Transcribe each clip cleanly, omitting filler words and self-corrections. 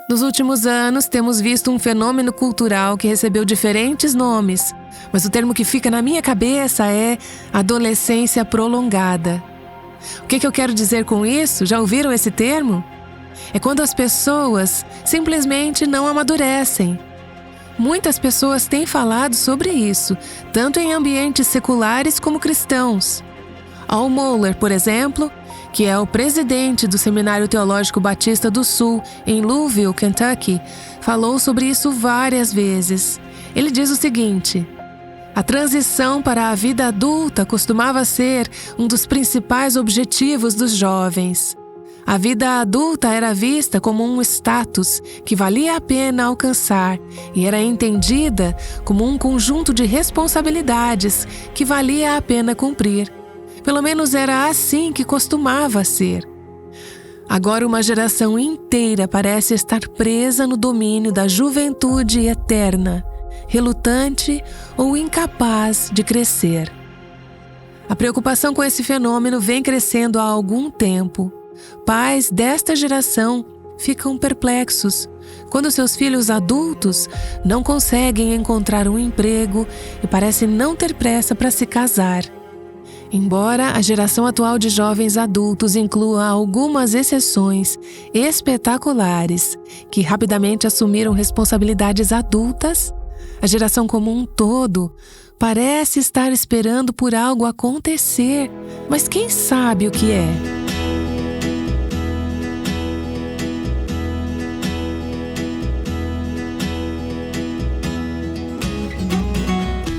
Nos últimos anos, temos visto um fenômeno cultural que recebeu diferentes nomes, mas o termo que fica na minha cabeça é adolescência prolongada. O que eu quero dizer com isso? Já ouviram esse termo? É quando as pessoas simplesmente não amadurecem. Muitas pessoas têm falado sobre isso, tanto em ambientes seculares como cristãos. Al Mohler, por exemplo, que é o presidente do Seminário Teológico Batista do Sul, em Louisville, Kentucky, falou sobre isso várias vezes. Ele diz o seguinte: a transição para a vida adulta costumava ser um dos principais objetivos dos jovens. A vida adulta era vista como um status que valia a pena alcançar e era entendida como um conjunto de responsabilidades que valia a pena cumprir. Pelo menos era assim que costumava ser. Agora uma geração inteira parece estar presa no domínio da juventude eterna, relutante ou incapaz de crescer. A preocupação com esse fenômeno vem crescendo há algum tempo. Pais desta geração ficam perplexos quando seus filhos adultos não conseguem encontrar um emprego e parecem não ter pressa para se casar. Embora a geração atual de jovens adultos inclua algumas exceções espetaculares que rapidamente assumiram responsabilidades adultas, a geração como um todo parece estar esperando por algo acontecer, mas quem sabe o que é?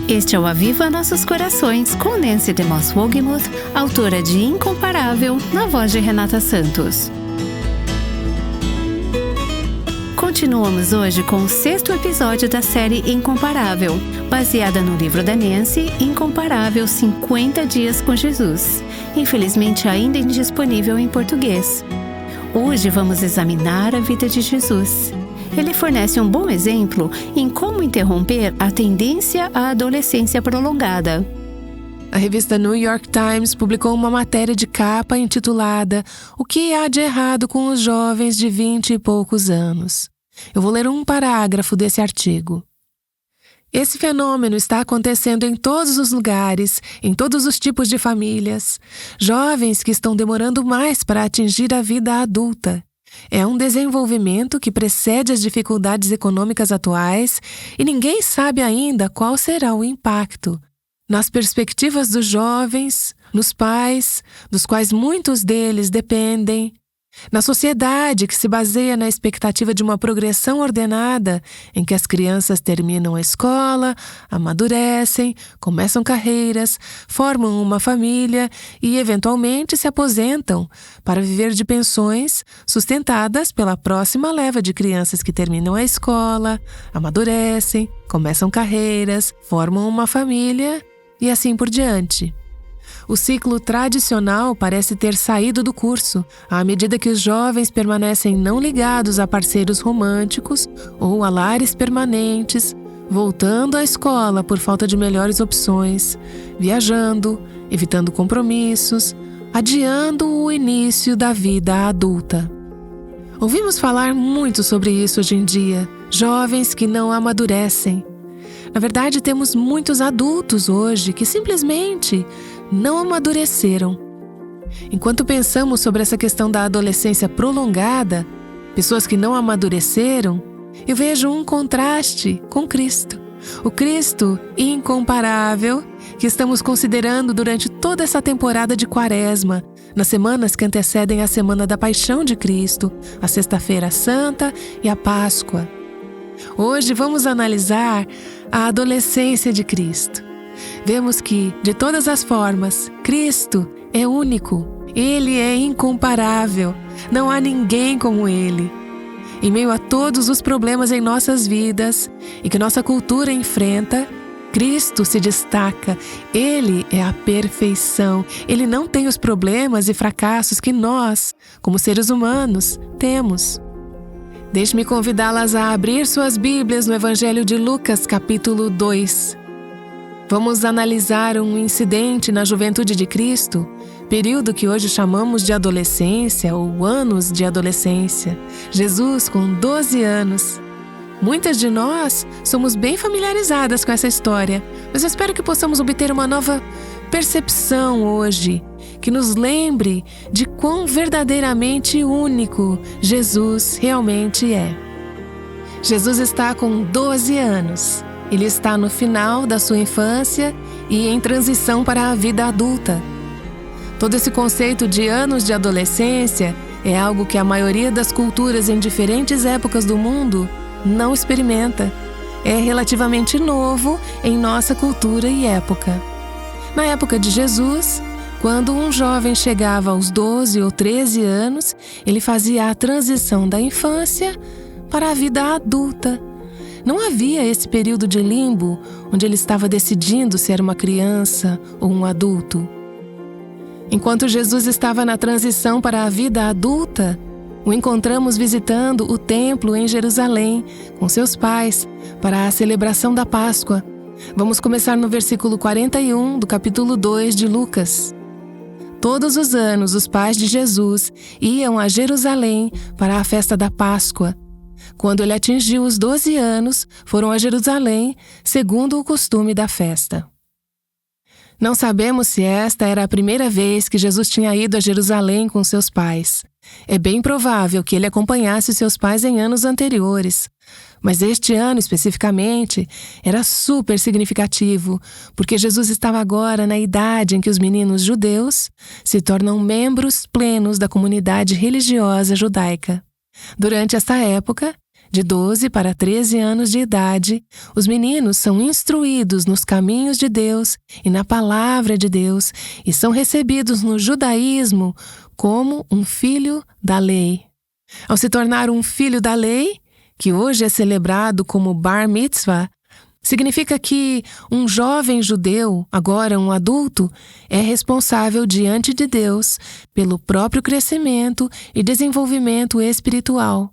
Este é o Aviva Nossos Corações, com Nancy DeMoss Wogemuth, autora de Incomparável, na voz de Renata Santos. Continuamos hoje com o 6º episódio da série Incomparável, baseada no livro da Nancy, Incomparável 50 Dias com Jesus, infelizmente ainda indisponível em português. Hoje vamos examinar a vida de Jesus. Ele fornece um bom exemplo em como interromper a tendência à adolescência prolongada. A revista New York Times publicou uma matéria de capa intitulada "O que há de errado com os jovens de 20 e poucos anos?". Eu vou ler um parágrafo desse artigo. Esse fenômeno está acontecendo em todos os lugares, em todos os tipos de famílias. Jovens que estão demorando mais para atingir a vida adulta. É um desenvolvimento que precede as dificuldades econômicas atuais e ninguém sabe ainda qual será o impacto. Nas perspectivas dos jovens, nos pais, dos quais muitos deles dependem, na sociedade que se baseia na expectativa de uma progressão ordenada em que as crianças terminam a escola, amadurecem, começam carreiras, formam uma família e, eventualmente, se aposentam para viver de pensões sustentadas pela próxima leva de crianças que terminam a escola, amadurecem, começam carreiras, formam uma família e assim por diante. O ciclo tradicional parece ter saído do curso, à medida que os jovens permanecem não ligados a parceiros românticos ou a lares permanentes, voltando à escola por falta de melhores opções, viajando, evitando compromissos, adiando o início da vida adulta. Ouvimos falar muito sobre isso hoje em dia, jovens que não amadurecem. Na verdade, temos muitos adultos hoje que simplesmente não amadureceram. Enquanto pensamos sobre essa questão da adolescência prolongada, pessoas que não amadureceram, eu vejo um contraste com Cristo. O Cristo incomparável que estamos considerando durante toda essa temporada de Quaresma, nas semanas que antecedem a Semana da Paixão de Cristo, a Sexta-feira Santa e a Páscoa. Hoje vamos analisar a adolescência de Cristo. Vemos que, de todas as formas, Cristo é único. Ele é incomparável. Não há ninguém como Ele. Em meio a todos os problemas em nossas vidas e que nossa cultura enfrenta, Cristo se destaca. Ele é a perfeição. Ele não tem os problemas e fracassos que nós, como seres humanos, temos. Deixe-me convidá-las a abrir suas Bíblias no Evangelho de Lucas, capítulo 2. Vamos analisar um incidente na juventude de Cristo, período que hoje chamamos de adolescência ou anos de adolescência. Jesus com 12 anos. Muitas de nós somos bem familiarizadas com essa história, mas eu espero que possamos obter uma nova percepção hoje, que nos lembre de quão verdadeiramente único Jesus realmente é. Jesus está com 12 anos. Ele está no final da sua infância e em transição para a vida adulta. Todo esse conceito de anos de adolescência é algo que a maioria das culturas em diferentes épocas do mundo não experimenta. É relativamente novo em nossa cultura e época. Na época de Jesus, quando um jovem chegava aos 12 ou 13 anos, ele fazia a transição da infância para a vida adulta. Não havia esse período de limbo onde ele estava decidindo se era uma criança ou um adulto. Enquanto Jesus estava na transição para a vida adulta, o encontramos visitando o templo em Jerusalém com seus pais para a celebração da Páscoa. Vamos começar no versículo 41 do capítulo 2 de Lucas. Todos os anos, os pais de Jesus iam a Jerusalém para a festa da Páscoa. Quando ele atingiu os 12 anos, foram a Jerusalém, segundo o costume da festa. Não sabemos se esta era a primeira vez que Jesus tinha ido a Jerusalém com seus pais. É bem provável que ele acompanhasse seus pais em anos anteriores. Mas este ano, especificamente, era super significativo, porque Jesus estava agora na idade em que os meninos judeus se tornam membros plenos da comunidade religiosa judaica. Durante esta época, de 12 para 13 anos de idade, os meninos são instruídos nos caminhos de Deus e na palavra de Deus e são recebidos no judaísmo como um filho da lei. Ao se tornar um filho da lei, que hoje é celebrado como Bar Mitzvah, significa que um jovem judeu, agora um adulto, é responsável diante de Deus pelo próprio crescimento e desenvolvimento espiritual.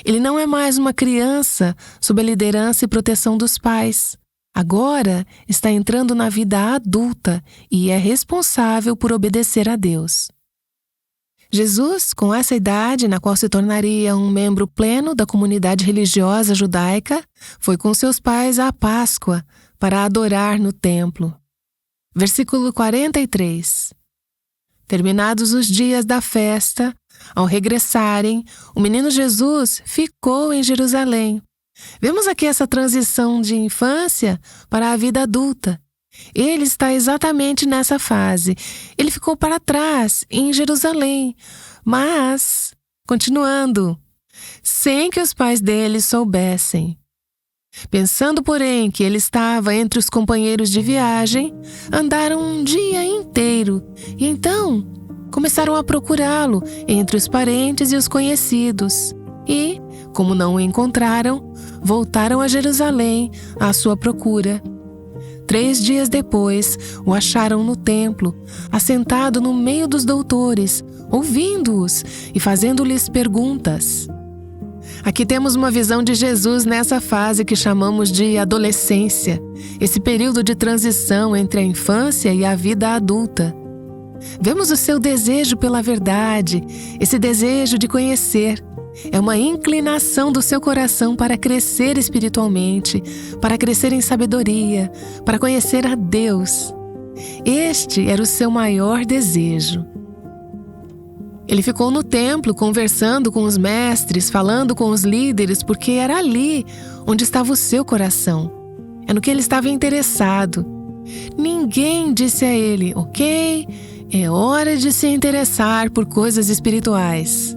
Ele não é mais uma criança sob a liderança e proteção dos pais. Agora está entrando na vida adulta e é responsável por obedecer a Deus. Jesus, com essa idade na qual se tornaria um membro pleno da comunidade religiosa judaica, foi com seus pais à Páscoa para adorar no templo. Versículo 43. Terminados os dias da festa, ao regressarem, o menino Jesus ficou em Jerusalém. Vemos aqui essa transição de infância para a vida adulta. Ele está exatamente nessa fase. Ele ficou para trás, em Jerusalém. Mas, continuando, sem que os pais dele soubessem. Pensando, porém, que ele estava entre os companheiros de viagem, andaram um dia inteiro e então começaram a procurá-lo entre os parentes e os conhecidos. E, como não o encontraram, voltaram a Jerusalém à sua procura. 3 dias depois, o acharam no templo, assentado no meio dos doutores, ouvindo-os e fazendo-lhes perguntas. Aqui temos uma visão de Jesus nessa fase que chamamos de adolescência, esse período de transição entre a infância e a vida adulta. Vemos o seu desejo pela verdade, esse desejo de conhecer. É uma inclinação do seu coração para crescer espiritualmente, para crescer em sabedoria, para conhecer a Deus. Este era o seu maior desejo. Ele ficou no templo conversando com os mestres, falando com os líderes, porque era ali onde estava o seu coração. É no que ele estava interessado. Ninguém disse a ele, ok, é hora de se interessar por coisas espirituais.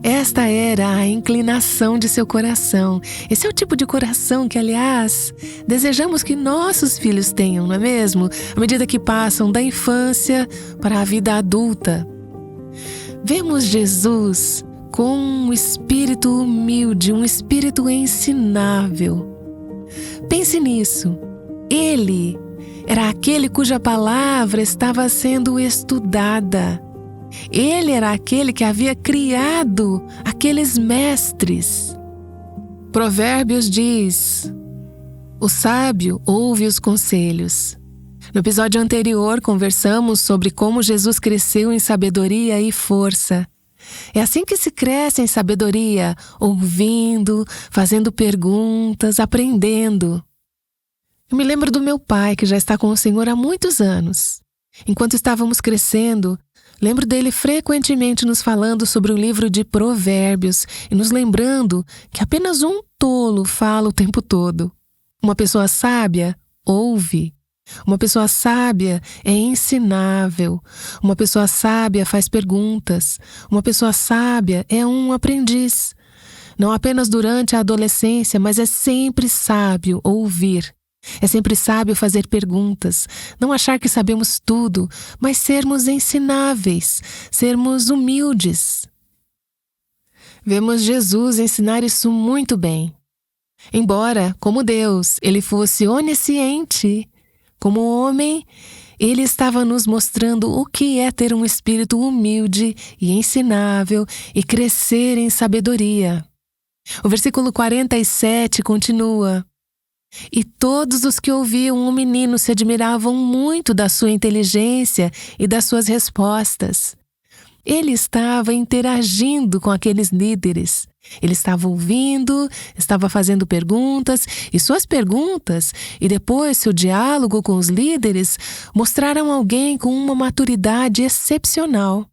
Esta era a inclinação de seu coração. Esse é o tipo de coração que, aliás, desejamos que nossos filhos tenham, não é mesmo? À medida que passam da infância para a vida adulta. Vemos Jesus com um espírito humilde, um espírito ensinável. Pense nisso. Ele era aquele cuja palavra estava sendo estudada. Ele era aquele que havia criado aqueles mestres. Provérbios diz: O sábio ouve os conselhos. No episódio anterior, conversamos sobre como Jesus cresceu em sabedoria e força. É assim que se cresce em sabedoria, ouvindo, fazendo perguntas, aprendendo. Eu me lembro do meu pai, que já está com o Senhor há muitos anos. Enquanto estávamos crescendo, lembro dele frequentemente nos falando sobre o livro de Provérbios e nos lembrando que apenas um tolo fala o tempo todo. Uma pessoa sábia ouve. Uma pessoa sábia é ensinável. Uma pessoa sábia faz perguntas. Uma pessoa sábia é um aprendiz. Não apenas durante a adolescência, mas é sempre sábio ouvir. É sempre sábio fazer perguntas. Não achar que sabemos tudo, mas sermos ensináveis, sermos humildes. Vemos Jesus ensinar isso muito bem. Embora, como Deus, ele fosse onisciente, como homem, ele estava nos mostrando o que é ter um espírito humilde e ensinável e crescer em sabedoria. O versículo 47 continua: E todos os que ouviam o menino se admiravam muito da sua inteligência e das suas respostas. Ele estava interagindo com aqueles líderes. Ele estava ouvindo, estava fazendo perguntas, e suas perguntas, e depois seu diálogo com os líderes, mostraram alguém com uma maturidade excepcional.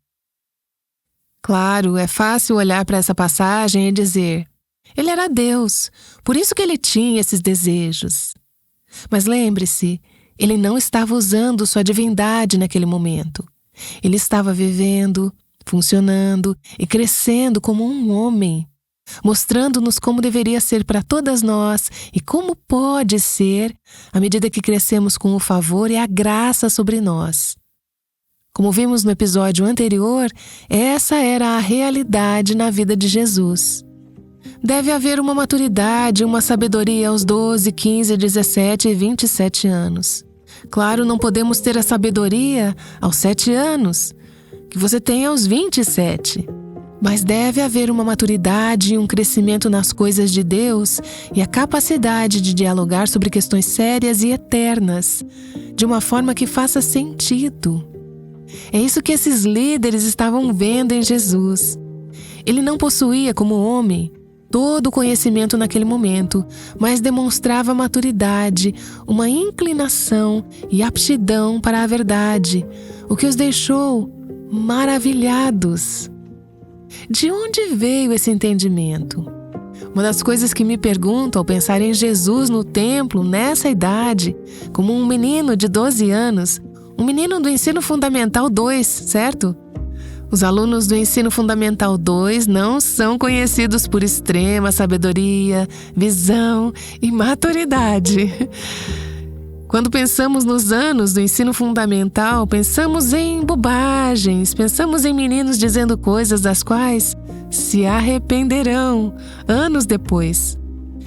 Claro, é fácil olhar para essa passagem e dizer: ele era Deus, por isso que ele tinha esses desejos. Mas lembre-se, ele não estava usando sua divindade naquele momento. Ele estava vivendo, funcionando e crescendo como um homem, mostrando-nos como deveria ser para todas nós e como pode ser à medida que crescemos com o favor e a graça sobre nós. Como vimos no episódio anterior, essa era a realidade na vida de Jesus. Deve haver uma maturidade, uma sabedoria aos 12, 15, 17 e 27 anos. Claro, não podemos ter a sabedoria aos 7 anos, que você tem aos 27. Mas deve haver uma maturidade e um crescimento nas coisas de Deus e a capacidade de dialogar sobre questões sérias e eternas, de uma forma que faça sentido. É isso que esses líderes estavam vendo em Jesus. Ele não possuía, como homem, todo o conhecimento naquele momento, mas demonstrava maturidade, uma inclinação e aptidão para a verdade, o que os deixou maravilhados. De onde veio esse entendimento? Uma das coisas que me pergunto ao pensar em Jesus no templo, nessa idade, como um menino de 12 anos, um menino do Ensino Fundamental 2, certo? Os alunos do Ensino Fundamental 2 não são conhecidos por extrema sabedoria, visão e maturidade. Quando pensamos nos anos do ensino fundamental, pensamos em bobagens, pensamos em meninos dizendo coisas das quais se arrependerão anos depois.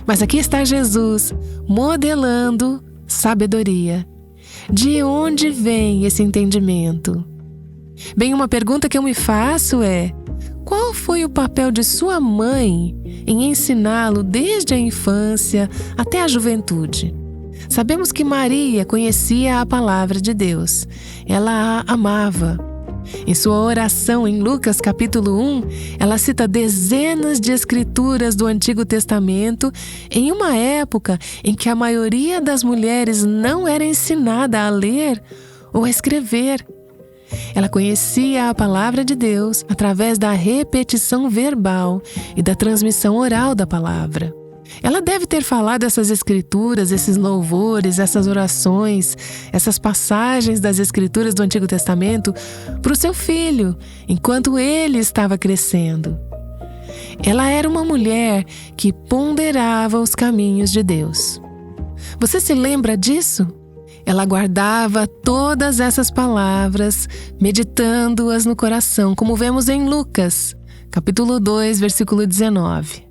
Mas aqui está Jesus modelando sabedoria. De onde vem esse entendimento? Bem, uma pergunta que eu me faço é: qual foi o papel de sua mãe em ensiná-lo desde a infância até a juventude? Sabemos que Maria conhecia a palavra de Deus. Ela a amava. Em sua oração em Lucas capítulo 1, ela cita dezenas de escrituras do Antigo Testamento em uma época em que a maioria das mulheres não era ensinada a ler ou a escrever. Ela conhecia a palavra de Deus através da repetição verbal e da transmissão oral da palavra. Ela deve ter falado essas escrituras, esses louvores, essas orações, essas passagens das escrituras do Antigo Testamento para o seu filho, enquanto ele estava crescendo. Ela era uma mulher que ponderava os caminhos de Deus. Você se lembra disso? Ela guardava todas essas palavras, meditando-as no coração, como vemos em Lucas, capítulo 2, versículo 19.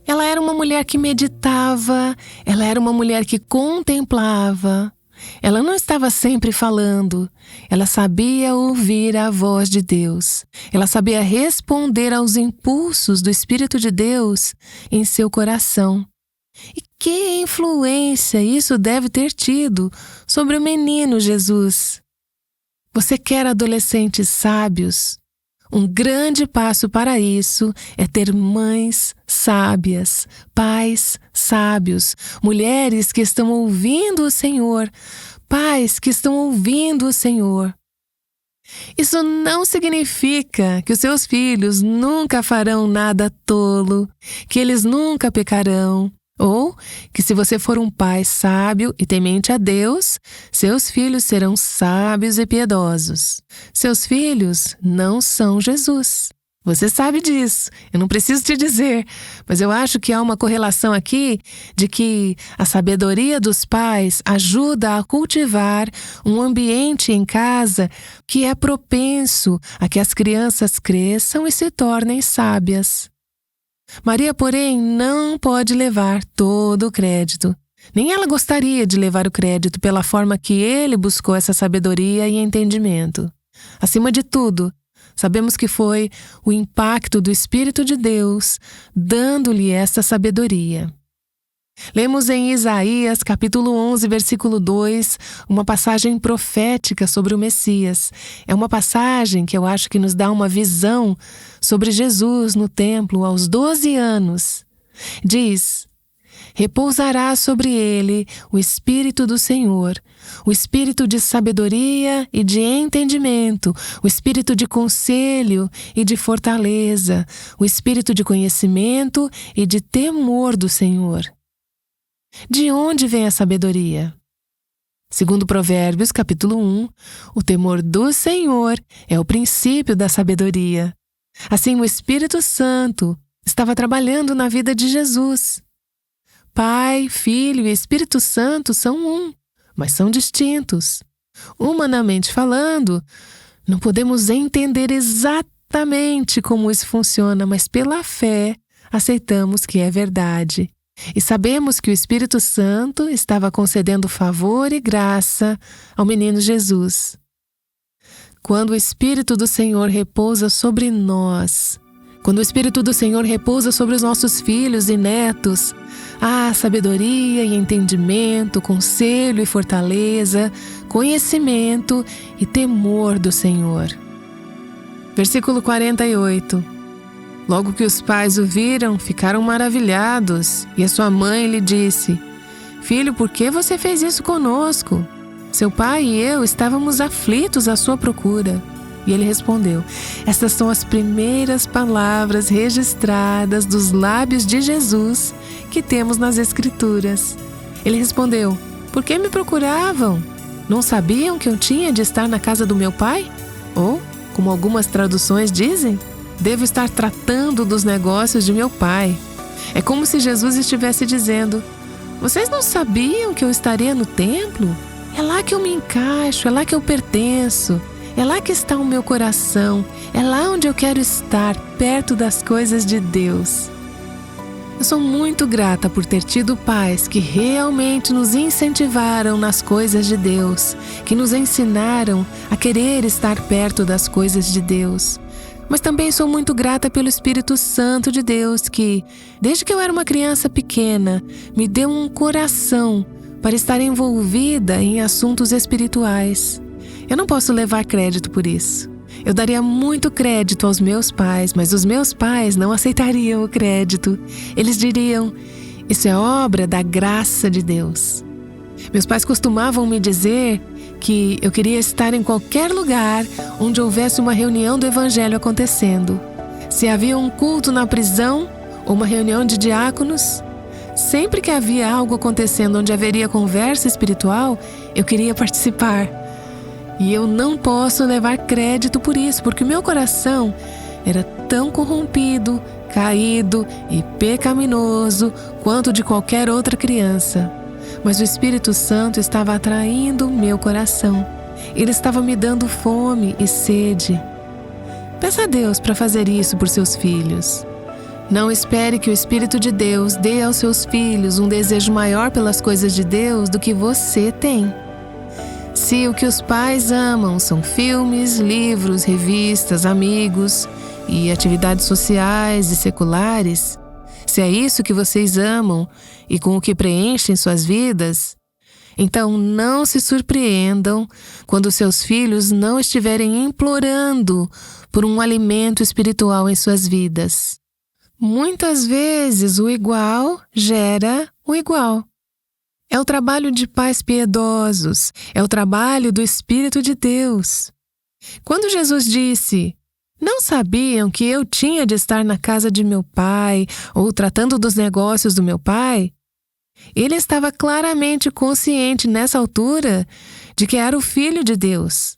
Ela era uma mulher que meditava, ela era uma mulher que contemplava. Ela não estava sempre falando, ela sabia ouvir a voz de Deus. Ela sabia responder aos impulsos do Espírito de Deus em seu coração. E Que influência isso deve ter tido sobre o menino Jesus? Você quer adolescentes sábios? Um grande passo para isso é ter mães sábias, pais sábios, mulheres que estão ouvindo o Senhor, pais que estão ouvindo o Senhor. Isso não significa que os seus filhos nunca farão nada tolo, que eles nunca pecarão, ou que se você for um pai sábio e temente a Deus, seus filhos serão sábios e piedosos. Seus filhos não são Jesus. Você sabe disso, eu não preciso te dizer, mas eu acho que há uma correlação aqui de que a sabedoria dos pais ajuda a cultivar um ambiente em casa que é propenso a que as crianças cresçam e se tornem sábias. Maria, porém, não pode levar todo o crédito. Nem ela gostaria de levar o crédito pela forma que ele buscou essa sabedoria e entendimento. Acima de tudo, sabemos que foi o impacto do Espírito de Deus dando-lhe essa sabedoria. Lemos em Isaías, capítulo 11, versículo 2, uma passagem profética sobre o Messias. É uma passagem que eu acho que nos dá uma visão sobre Jesus no templo aos 12 anos. Diz: repousará sobre ele o Espírito do Senhor, o Espírito de sabedoria e de entendimento, o Espírito de conselho e de fortaleza, o Espírito de conhecimento e de temor do Senhor. De onde vem a sabedoria? Segundo Provérbios, capítulo 1, o temor do Senhor é o princípio da sabedoria. Assim, o Espírito Santo estava trabalhando na vida de Jesus. Pai, Filho e Espírito Santo são um, mas são distintos. Humanamente falando, não podemos entender exatamente como isso funciona, mas pela fé aceitamos que é verdade. E sabemos que o Espírito Santo estava concedendo favor e graça ao menino Jesus. Quando o Espírito do Senhor repousa sobre nós, quando o Espírito do Senhor repousa sobre os nossos filhos e netos, há sabedoria e entendimento, conselho e fortaleza, conhecimento e temor do Senhor. Versículo 48. Logo que os pais o viram, ficaram maravilhados, e a sua mãe lhe disse: Filho, por que você fez isso conosco? Seu pai e eu estávamos aflitos à sua procura. E ele respondeu: Estas são as primeiras palavras registradas dos lábios de Jesus que temos nas Escrituras. Ele respondeu: Por que me procuravam? Não sabiam que eu tinha de estar na casa do meu pai? Ou, como algumas traduções dizem, devo estar tratando dos negócios de meu pai. É como se Jesus estivesse dizendo: Vocês não sabiam que eu estaria no templo? É lá que eu me encaixo, é lá que eu pertenço. É lá que está o meu coração. É lá onde eu quero estar, perto das coisas de Deus. Eu sou muito grata por ter tido pais que realmente nos incentivaram nas coisas de Deus, que nos ensinaram a querer estar perto das coisas de Deus. Mas também sou muito grata pelo Espírito Santo de Deus que, desde que eu era uma criança pequena, me deu um coração para estar envolvida em assuntos espirituais. Eu não posso levar crédito por isso. Eu daria muito crédito aos meus pais, mas os meus pais não aceitariam o crédito. Eles diriam: isso é obra da graça de Deus. Meus pais costumavam me dizer que eu queria estar em qualquer lugar onde houvesse uma reunião do Evangelho acontecendo. Se havia um culto na prisão ou uma reunião de diáconos, sempre que havia algo acontecendo onde haveria conversa espiritual, eu queria participar. E eu não posso levar crédito por isso, porque o meu coração era tão corrompido, caído e pecaminoso quanto o de qualquer outra criança. Mas o Espírito Santo estava atraindo o meu coração. Ele estava me dando fome e sede. Peça a Deus para fazer isso por seus filhos. Não espere que o Espírito de Deus dê aos seus filhos um desejo maior pelas coisas de Deus do que você tem. Se o que os pais amam são filmes, livros, revistas, amigos e atividades sociais e seculares, Se é isso que vocês amam e com o que preenchem suas vidas, então não se surpreendam quando seus filhos não estiverem implorando por um alimento espiritual em suas vidas. Muitas vezes o igual gera o igual. É o trabalho de pais piedosos, é o trabalho do Espírito de Deus. Quando Jesus disse: "Não sabiam que eu tinha de estar na casa de meu pai ou tratando dos negócios do meu pai?", ele estava claramente consciente nessa altura de que era o Filho de Deus.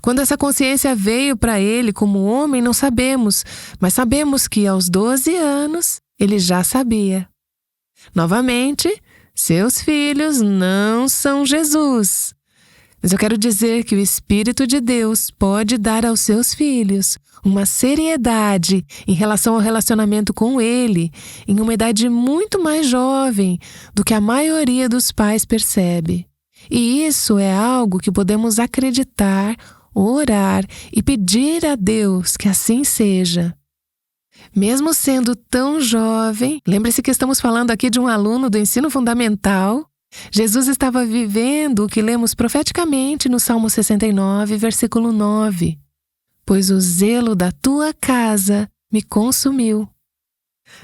Quando essa consciência veio para ele como homem, não sabemos, mas sabemos que aos 12 anos ele já sabia. Novamente, seus filhos não são Jesus. Mas eu quero dizer que o Espírito de Deus pode dar aos seus filhos uma seriedade em relação ao relacionamento com Ele, em uma idade muito mais jovem do que a maioria dos pais percebe. E isso é algo que podemos acreditar, orar e pedir a Deus que assim seja. Mesmo sendo tão jovem, lembre-se que estamos falando aqui de um aluno do ensino fundamental, Jesus estava vivendo o que lemos profeticamente no Salmo 69, versículo 9. "Pois o zelo da tua casa me consumiu."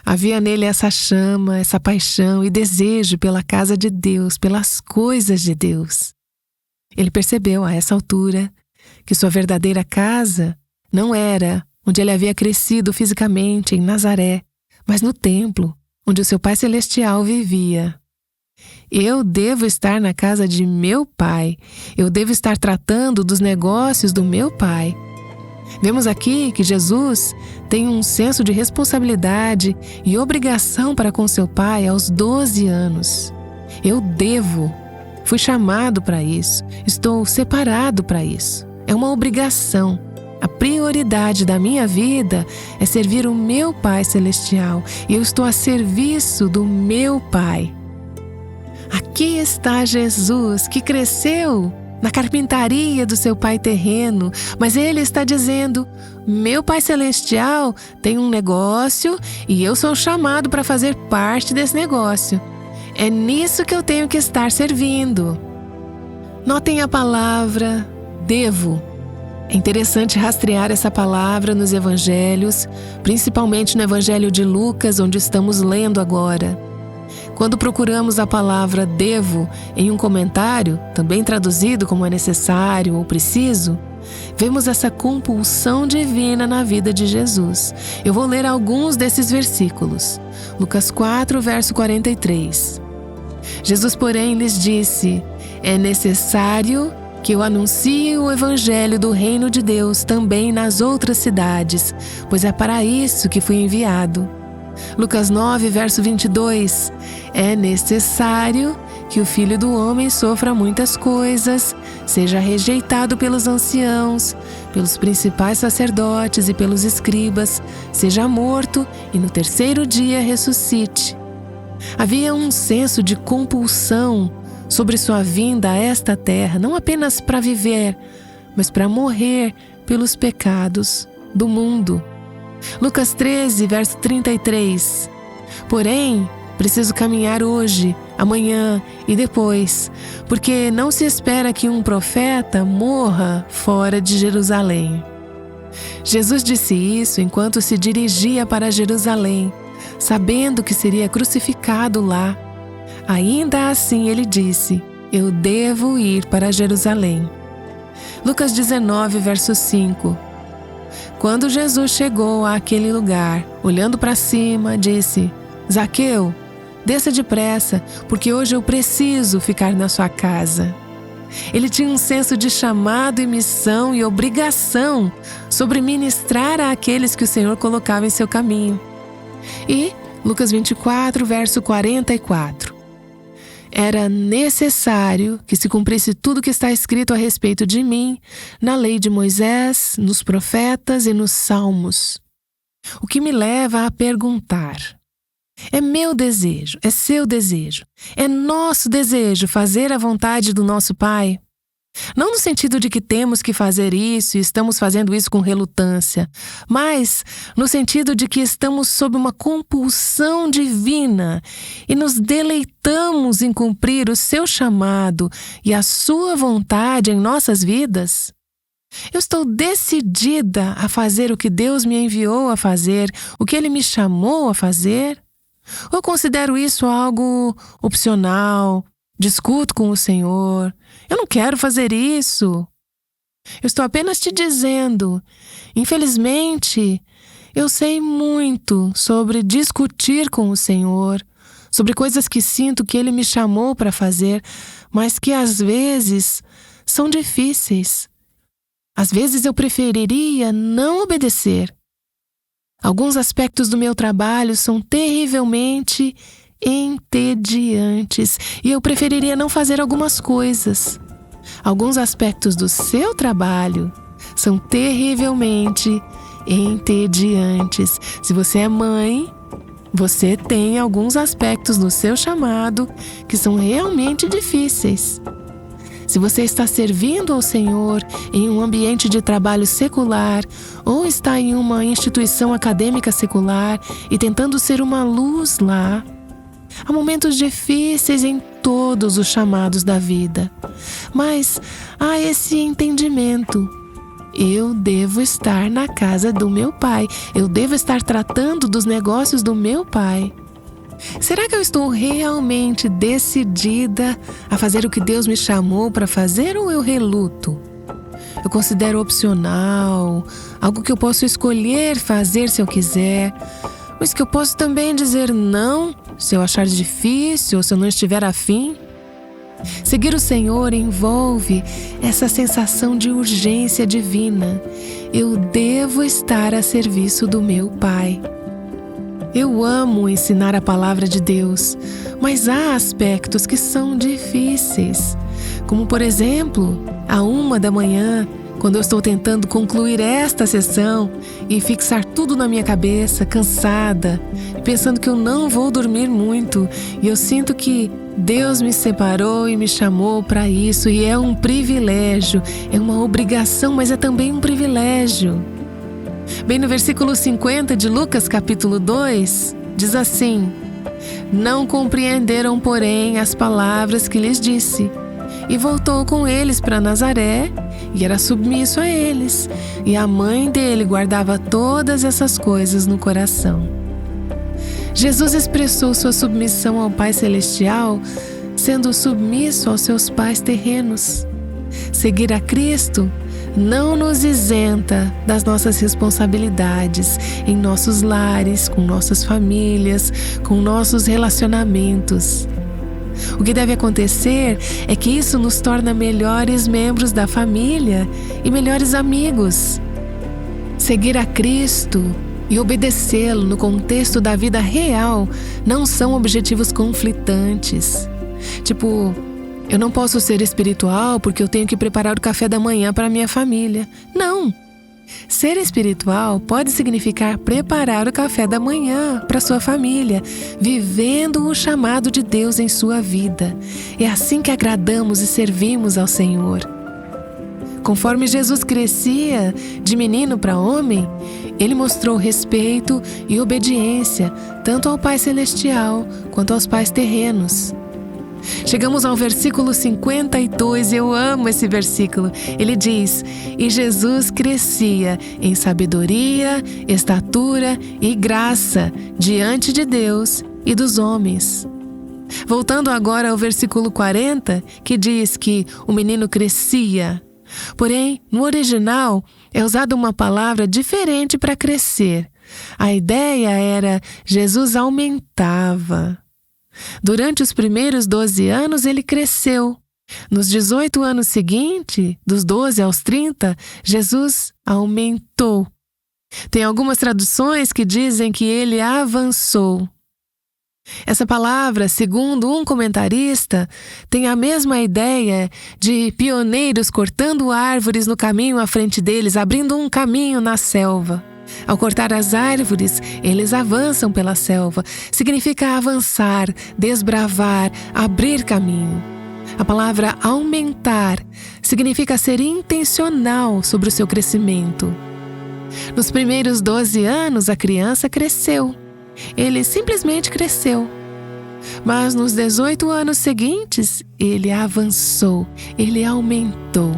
Havia nele essa chama, essa paixão e desejo pela casa de Deus, pelas coisas de Deus. Ele percebeu a essa altura que sua verdadeira casa não era onde ele havia crescido fisicamente, em Nazaré, mas no templo, onde o seu Pai Celestial vivia. Eu devo estar na casa de meu Pai. Eu devo estar tratando dos negócios do meu Pai. Vemos aqui que Jesus tem um senso de responsabilidade e obrigação para com seu Pai aos 12 anos. Eu devo. Fui chamado para isso. Estou separado para isso. É uma obrigação. A prioridade da minha vida é servir o meu Pai Celestial. E eu estou a serviço do meu Pai. Aqui está Jesus, que cresceu na carpintaria do seu pai terreno, mas ele está dizendo: meu Pai Celestial tem um negócio e eu sou chamado para fazer parte desse negócio. É nisso que eu tenho que estar servindo. Notem a palavra devo. É interessante rastrear essa palavra nos evangelhos, principalmente no Evangelho de Lucas, onde estamos lendo agora. Quando procuramos a palavra devo em um comentário, também traduzido como é necessário ou preciso, vemos essa compulsão divina na vida de Jesus. Eu vou ler alguns desses versículos. Lucas 4, verso 43. Jesus, porém, lhes disse: é necessário que eu anuncie o evangelho do reino de Deus também nas outras cidades, pois é para isso que fui enviado. Lucas 9, verso 22. É necessário que o Filho do Homem sofra muitas coisas, seja rejeitado pelos anciãos, pelos principais sacerdotes e pelos escribas, seja morto e no terceiro dia ressuscite. Havia um senso de compulsão sobre sua vinda a esta terra, não apenas para viver, mas para morrer pelos pecados do mundo. Lucas 13, verso 33. Porém, preciso caminhar hoje, amanhã e depois, porque não se espera que um profeta morra fora de Jerusalém. Jesus disse isso enquanto se dirigia para Jerusalém, sabendo que seria crucificado lá. Ainda assim ele disse: eu devo ir para Jerusalém. Lucas 19, verso 5. Quando Jesus chegou àquele lugar, olhando para cima, disse: Zaqueu, desça depressa, porque hoje eu preciso ficar na sua casa. Ele tinha um senso de chamado e missão e obrigação sobre ministrar àqueles que o Senhor colocava em seu caminho. E Lucas 24, verso 44. Era necessário que se cumprisse tudo o que está escrito a respeito de mim na lei de Moisés, nos profetas e nos salmos. O que me leva a perguntar: é meu desejo, é seu desejo, é nosso desejo fazer a vontade do nosso Pai? Não no sentido de que temos que fazer isso e estamos fazendo isso com relutância, mas no sentido de que estamos sob uma compulsão divina e nos deleitamos em cumprir o seu chamado e a sua vontade em nossas vidas. Eu estou decidida a fazer o que Deus me enviou a fazer, o que Ele me chamou a fazer? Ou considero isso algo opcional? Discuto com o Senhor. Eu não quero fazer isso. Eu estou apenas te dizendo. Infelizmente, eu sei muito sobre discutir com o Senhor, sobre coisas que sinto que Ele me chamou para fazer, mas que às vezes são difíceis. Às vezes eu preferiria não obedecer. Alguns aspectos do meu trabalho são terrivelmente entediantes e eu preferiria não fazer algumas coisas. Alguns aspectos do seu trabalho são terrivelmente entediantes. Se você é mãe, você tem alguns aspectos no seu chamado que são realmente difíceis. Se você está servindo ao Senhor em um ambiente de trabalho secular ou está em uma instituição acadêmica secular e tentando ser uma luz lá, há momentos difíceis em todos os chamados da vida, mas há esse entendimento. Eu devo estar na casa do meu pai, eu devo estar tratando dos negócios do meu pai. Será que eu estou realmente decidida a fazer o que Deus me chamou para fazer ou eu reluto? Eu considero opcional, algo que eu posso escolher fazer se eu quiser, mas que eu posso também dizer não se eu achar difícil ou se eu não estiver afim. Seguir o Senhor envolve essa sensação de urgência divina. Eu devo estar a serviço do meu Pai. Eu amo ensinar a palavra de Deus, mas há aspectos que são difíceis. Como, por exemplo, à 1 da manhã, quando eu estou tentando concluir esta sessão e fixar tudo na minha cabeça, cansada, pensando que eu não vou dormir muito, e eu sinto que Deus me separou e me chamou para isso, e é um privilégio, é uma obrigação, mas é também um privilégio. Bem no versículo 50 de Lucas capítulo 2, diz assim: Não compreenderam, porém, as palavras que lhes disse. E voltou com eles para Nazaré, e era submisso a eles. E a mãe dele guardava todas essas coisas no coração. Jesus expressou sua submissão ao Pai Celestial, sendo submisso aos seus pais terrenos. Seguir a Cristo não nos isenta das nossas responsabilidades em nossos lares, com nossas famílias, com nossos relacionamentos. O que deve acontecer é que isso nos torna melhores membros da família e melhores amigos. Seguir a Cristo e obedecê-lo no contexto da vida real não são objetivos conflitantes. Tipo, eu não posso ser espiritual porque eu tenho que preparar o café da manhã para a minha família. Não! Ser espiritual pode significar preparar o café da manhã para sua família, vivendo o chamado de Deus em sua vida. É assim que agradamos e servimos ao Senhor. Conforme Jesus crescia de menino para homem, ele mostrou respeito e obediência tanto ao Pai Celestial quanto aos pais terrenos. Chegamos ao versículo 52 e eu amo esse versículo. Ele diz: E Jesus crescia em sabedoria, estatura e graça diante de Deus e dos homens. Voltando agora ao versículo 40, que diz que o menino crescia. Porém, no original, é usada uma palavra diferente para crescer. A ideia era Jesus aumentava. Durante os primeiros 12 anos, ele cresceu. Nos 18 anos seguintes, dos 12 aos 30, Jesus aumentou. Tem algumas traduções que dizem que ele avançou. Essa palavra, segundo um comentarista, tem a mesma ideia de pioneiros cortando árvores no caminho à frente deles, abrindo um caminho na selva. Ao cortar as árvores, eles avançam pela selva. Significa avançar, desbravar, abrir caminho. A palavra aumentar significa ser intencional sobre o seu crescimento. Nos primeiros 12 anos, a criança cresceu. Ele simplesmente cresceu. Mas nos 18 anos seguintes, ele avançou, ele aumentou.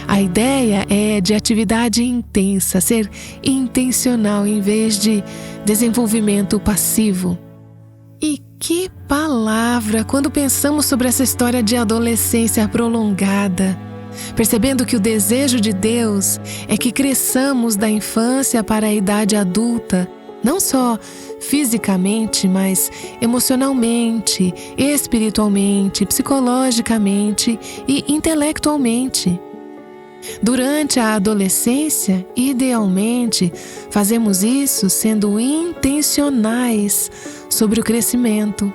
A ideia é de atividade intensa, ser intencional em vez de desenvolvimento passivo. E que palavra quando pensamos sobre essa história de adolescência prolongada, percebendo que o desejo de Deus é que cresçamos da infância para a idade adulta, não só fisicamente, mas emocionalmente, espiritualmente, psicologicamente e intelectualmente. Durante a adolescência, idealmente, fazemos isso sendo intencionais sobre o crescimento.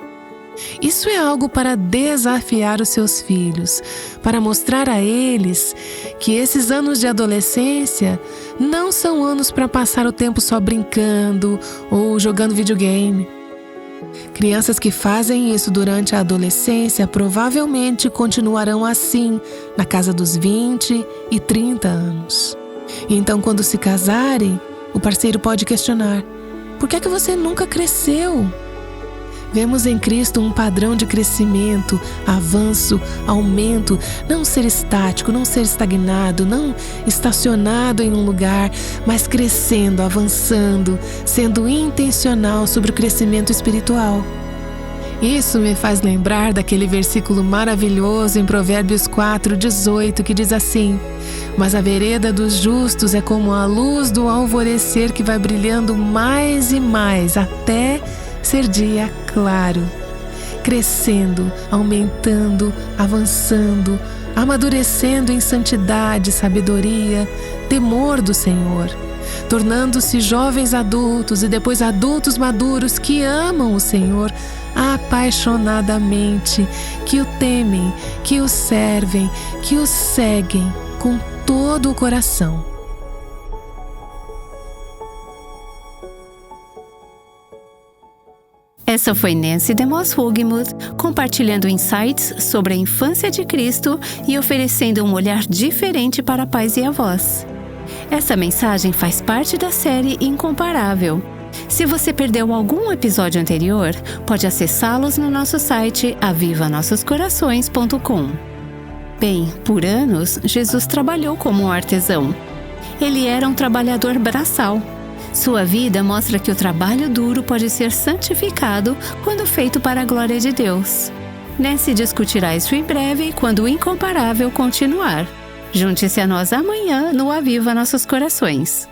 Isso é algo para desafiar os seus filhos, para mostrar a eles que esses anos de adolescência não são anos para passar o tempo só brincando ou jogando videogame. Crianças que fazem isso durante a adolescência provavelmente continuarão assim na casa dos 20 e 30 anos. E então, quando se casarem, o parceiro pode questionar: por que é que você nunca cresceu? Vemos em Cristo um padrão de crescimento, avanço, aumento, não ser estático, não ser estagnado, não estacionado em um lugar, mas crescendo, avançando, sendo intencional sobre o crescimento espiritual. Isso me faz lembrar daquele versículo maravilhoso em Provérbios 4:18 que diz assim: mas a vereda dos justos é como a luz do alvorecer que vai brilhando mais e mais até ser dia claro, crescendo, aumentando, avançando, amadurecendo em santidade, sabedoria, temor do Senhor, tornando-se jovens adultos e depois adultos maduros que amam o Senhor apaixonadamente, que o temem, que o servem, que o seguem com todo o coração. Essa foi Nancy DeMoss Wogemuth compartilhando insights sobre a infância de Cristo e oferecendo um olhar diferente para pais e avós. Essa mensagem faz parte da série Incomparável. Se você perdeu algum episódio anterior, pode acessá-los no nosso site avivanossoscorações.com. Bem, por anos, Jesus trabalhou como um artesão. Ele era um trabalhador braçal. Sua vida mostra que o trabalho duro pode ser santificado quando feito para a glória de Deus. Nancy discutirá isso em breve quando o Incomparável continuar. Junte-se a nós amanhã no Aviva Nossos Corações.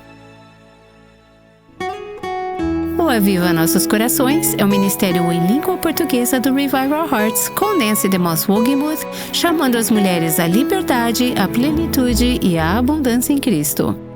O Aviva Nossos Corações é o ministério em língua portuguesa do Revival Hearts com Nancy DeMoss Wogemuth, chamando as mulheres à liberdade, à plenitude e à abundância em Cristo.